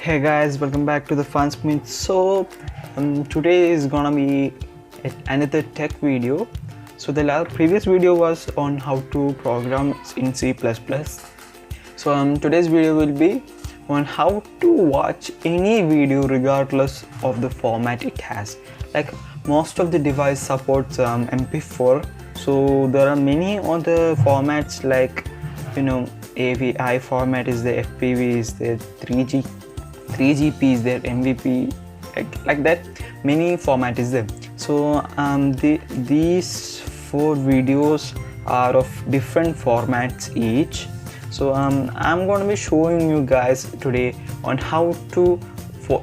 Hey guys, welcome back to the Fun Spin. Today is gonna be another tech video. So the previous video was on how to program in C++. Today's video will be on how to watch any video regardless of the format it has. Like most of the device supports MP4. So there are many other formats like AVI format is there, FPV is there, 3GP is there, MVP, like that. Many format is there. So these 4 videos are of different formats each. So I'm going to be showing you guys today on how to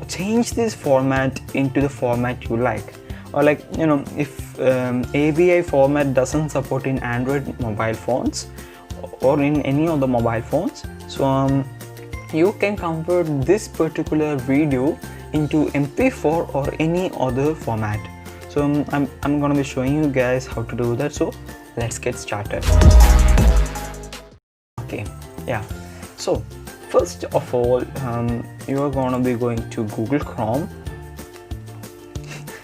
change this format into the format you like. Or if AVI format doesn't support in Android mobile phones or in any of the mobile phones, so you can convert this particular video into MP4 or any other format. So I'm going to be showing you guys how to do that. So let's get started. Okay, yeah. So first of all, you are going to be going to Google Chrome.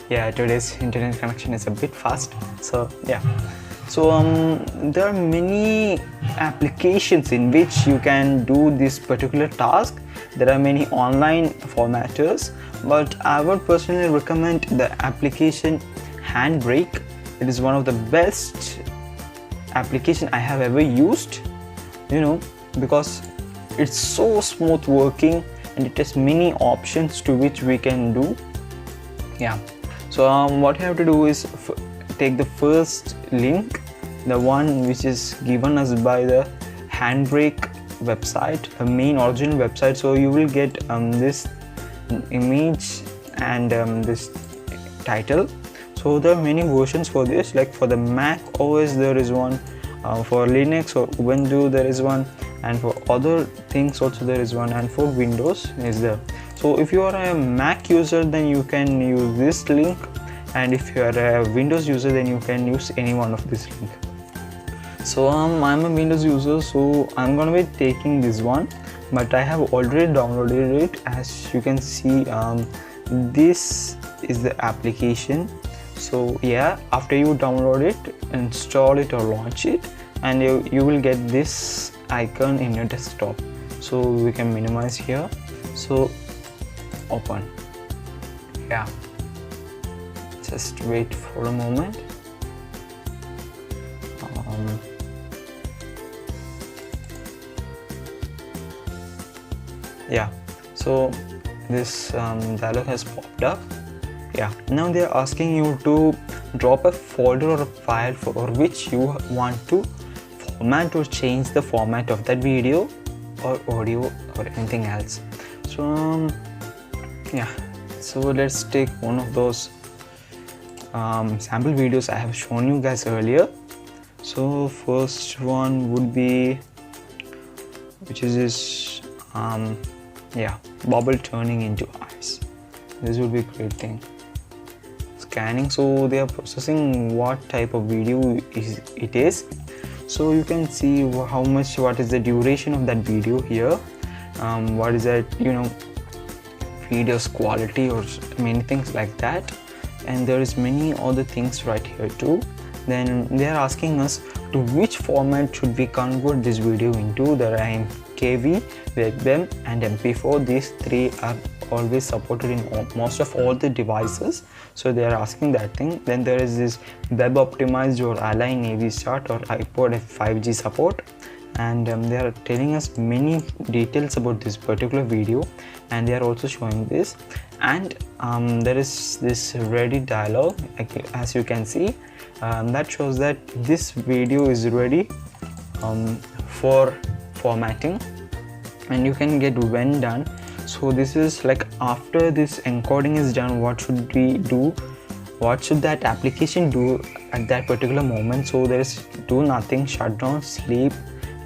Yeah, today's internet connection is a bit fast. So yeah. So there are many applications in which you can do this particular task. There are many online formatters, but I would personally recommend the application HandBrake. It is one of the best application I have ever used, because it's so smooth working and it has many options to which we can do. Yeah. So what you have to do is take the first link, the one which is given us by the HandBrake website, the main original website. So you will get this image and this title. So there are many versions for this, like for the Mac OS there is one, for Linux or Ubuntu there is one, and for other things also there is one, and for Windows is there. So if you are a Mac user, then you can use this link, and if you are a Windows user, then you can use any one of this link. So I'm a Windows user, so I'm gonna be taking this one, but I have already downloaded it. As you can see, this is the application. So yeah, after you download it, install it or launch it, and you will get this icon in your desktop. So we can minimize here, so open. Yeah, just wait for a moment. Yeah, so this dialog has popped up. Yeah, now they are asking you to drop a folder or a file for which you want to format or change the format of that video or audio or anything else. So yeah, so let's take one of those sample videos I have shown you guys earlier. So first one would be, which is this bubble turning into ice. This would be a great thing. Scanning, so they are processing what type of video it is. So you can see what is the duration of that video here, what is that video's quality or many things like that, and there is many other things right here too. Then they are asking us to which format should we convert this video into. There are KV, WebM and MP4. These 3 are always supported in most of all the devices, so they are asking that thing. Then there is this web optimized or align AV start or iPod 5G support, and they are telling us many details about this particular video, and they are also showing this. And there is this ready dialog, as you can see, that shows that this video is ready for formatting, and you can get when done. So this is like after this encoding is done, what should we do, what should that application do at that particular moment. So there is do nothing, shut down, sleep,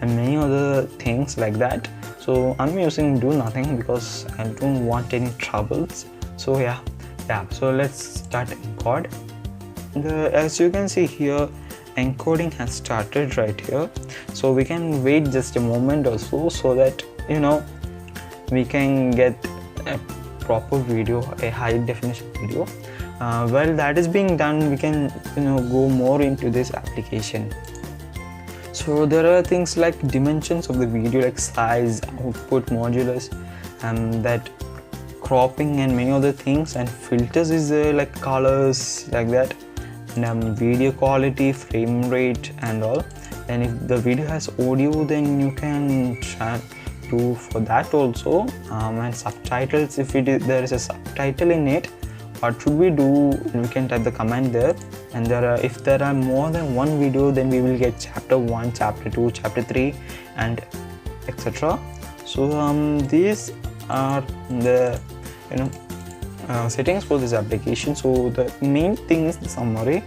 and many other things like that. So I'm using do nothing because I don't want any troubles. So yeah, so let's start encode. As you can see here, encoding has started right here, so we can wait just a moment or so that we can get a proper video, a high definition video. While that is being done, we can go more into this application. So there are things like dimensions of the video, like size, output, modulus, that cropping and many other things, and filters is there, like colors, like that, and video quality, frame rate and all. And if the video has audio, then you can do for that also, and subtitles, if there is a subtitle in it, what should we do? We can type the command there, and if there are more than one video, then we will get chapter 1, chapter 2, chapter 3 and etc. So these are the settings for this application. So the main thing is the summary,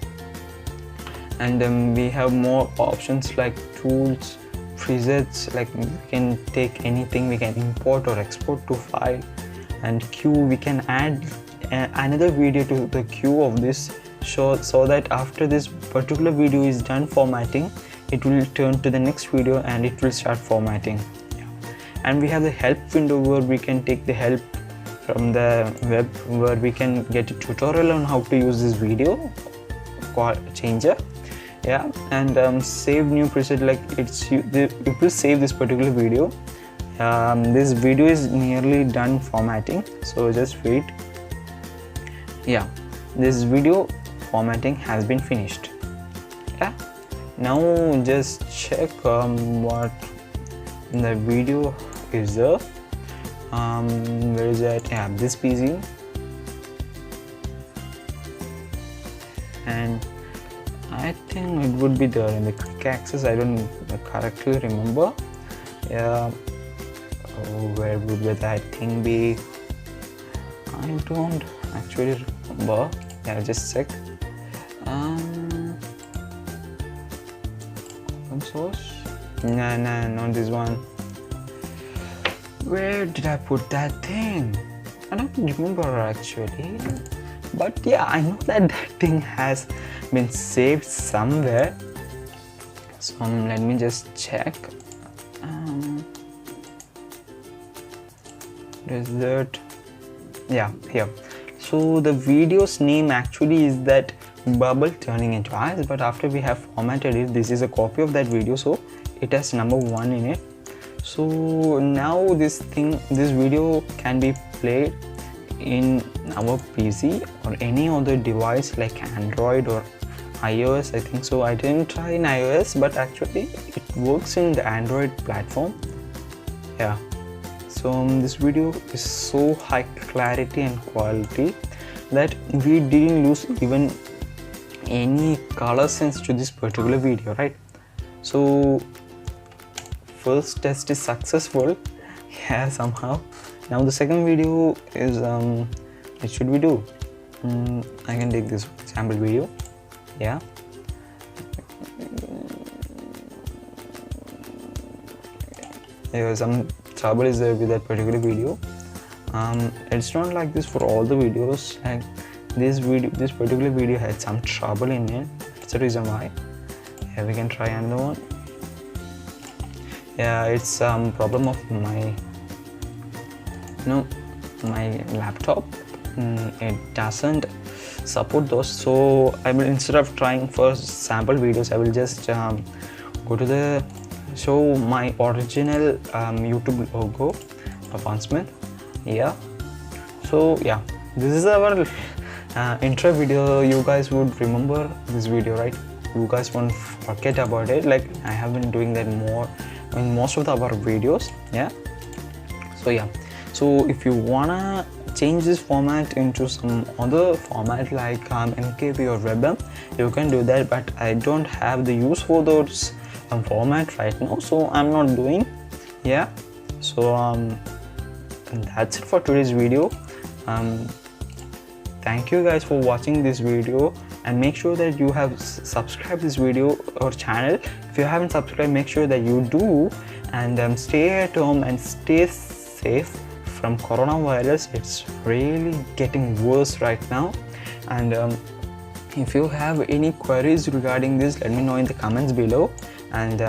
and we have more options like tools, presets, like we can take anything, we can import or export to file, and queue, we can add another video to the queue of this show, so that after this particular video is done formatting, it will turn to the next video and it will start formatting. And we have the help window, where we can take the help from the web, where we can get a tutorial on how to use this video changer. And save new preset, like it will save this particular video. This video is nearly done formatting, so just wait. This video formatting has been finished. Now just check what the video is there. Where is that? This PC, and I think it would be there in the quick access. I don't correctly remember. Where would that thing be? I don't actually remember. Just check. Open source? No, not this one. Where did I put that thing? I don't remember actually. But I know that thing has been saved somewhere. So let me just check. Is that? Here. So the video's name actually is that bubble turning into eyes, but after we have formatted it, this is a copy of that video, so it has number 1 in it. So now this video can be played in our PC or any other device like Android or iOS, I think so. I didn't try in iOS, but actually it works in the Android platform. So this video is so high clarity and quality that we didn't lose even any color sense to this particular video, right? So first test is successful, somehow. Now the second video is what should we do? I can take this sample video. Some trouble is there with that particular video. It's not like this for all the videos. Like this particular video had some trouble in it. That's the reason why. We can try another one. It's problem of my my laptop. It doesn't support those, so I will, instead of trying for sample videos, I will just go to the show my original YouTube logo of Smith. So this is our intro video. You guys would remember this video, right? You guys won't forget about it. Like I have been doing that more in most of our videos. So if you wanna change this format into some other format like MKV or WebM, you can do that, but I don't have the use for those format right now, so I'm not doing. So and that's it for today's video. Thank you guys for watching this video, and make sure that you have subscribed this video or channel. If you haven't subscribed, make sure that you do, and stay at home and stay safe from coronavirus. It's really getting worse right now, and if you have any queries regarding this, let me know in the comments below, and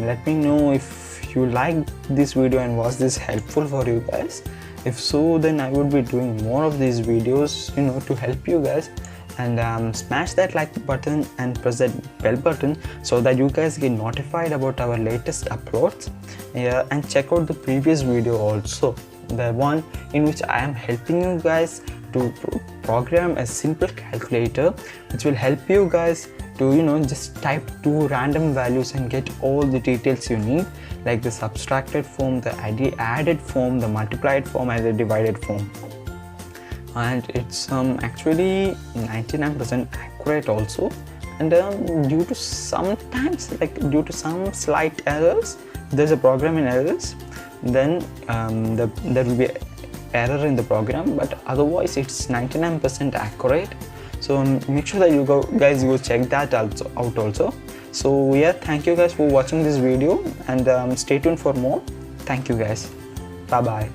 let me know if you liked this video and was this helpful for you guys. If so, then I would be doing more of these videos, you know, to help you guys. And smash that like button and press that bell button so that you guys get notified about our latest uploads. Yeah, and check out the previous video also, the one in which I am helping you guys to program a simple calculator which will help you guys to, you know, just type two random values and get all the details you need, like the subtracted form, the added form, the multiplied form, and the divided form. And it's actually 99% accurate also, and due to sometimes, like due to some slight errors, there's a programming errors, then there will be error in the program, but otherwise it's 99% accurate. So make sure that you guys go check that out also. So yeah, thank you guys for watching this video, and stay tuned for more. Thank you guys. Bye bye.